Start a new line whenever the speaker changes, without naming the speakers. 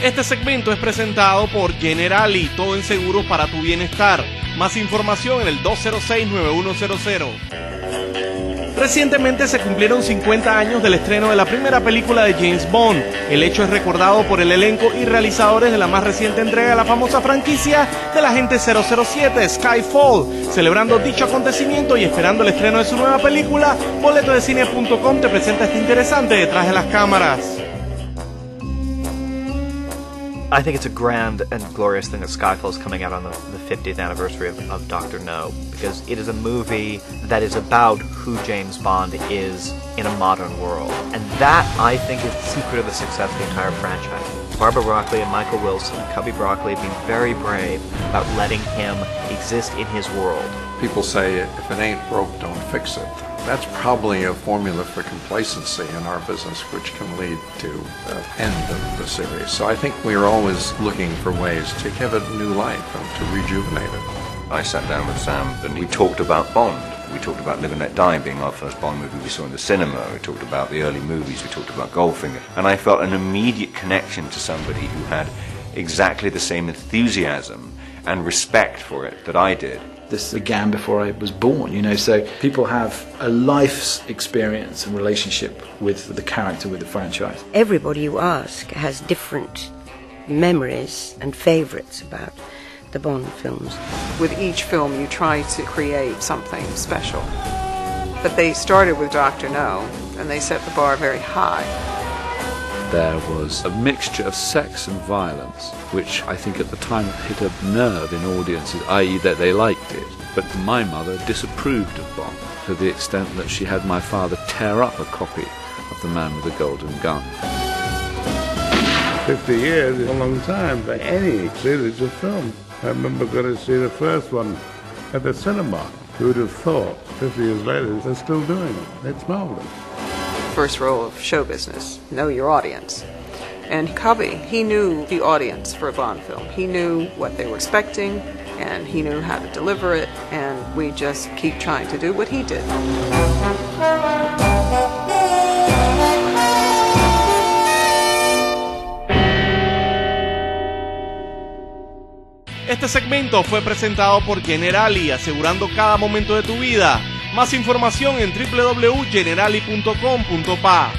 Este segmento es presentado por Generali, todo en seguros para tu bienestar. Más información en el 206-9100. Recientemente se cumplieron 50 años del estreno de la primera película de James Bond. El hecho es recordado por el elenco y realizadores de la más reciente entrega de la famosa franquicia del agente 007, Skyfall. Celebrando dicho acontecimiento y esperando el estreno de su nueva película, boletodecine.com te presenta este interesante Detrás de las Cámaras.
I think it's a grand and glorious thing that Skyfall is coming out on the 50th anniversary of Dr. No, because it is a movie that is about who James Bond is in a modern world. And that, I think, is the secret of the success of the entire franchise. Barbara Broccoli and Michael Wilson, Cubby Broccoli, have been very brave about letting him exist in his world.
People say, if it ain't broke, don't fix it. That's probably a formula for complacency in our business, which can lead to the end of the series. So I think we're always looking for ways to give it new life and to rejuvenate it.
I sat down with Sam and we talked about Bond. We talked about Live and Let Die being our first Bond movie we saw in the cinema. We talked about the early movies. We talked about Goldfinger. And I felt an immediate connection to somebody who had exactly the same enthusiasm and respect for it that I did.
This began before I was born, so people have a life's experience and relationship with the character, with the franchise.
Everybody you ask has different memories and favourites about the Bond films.
With each film you try to create something special. But they started with Dr. No, and they set the bar very high.
There was a mixture of sex and violence, which I think at the time hit a nerve in audiences, i.e. that they liked it. But my mother disapproved of Bond to the extent that she had my father tear up a copy of The Man with the Golden Gun.
50 years is a long time for any literature film. I remember going to see the first one at the cinema. Who would have thought 50 years later they're still doing it? It's marvelous.
First rule of show business, know your audience. And Cubby, he knew the audience for a Bond film. He knew what they were expecting, and he knew how to deliver it, and we just keep trying to do what he did.
Este segmento fue presentado por Generali, asegurando cada momento de tu vida. Más información en www.generali.com.pa.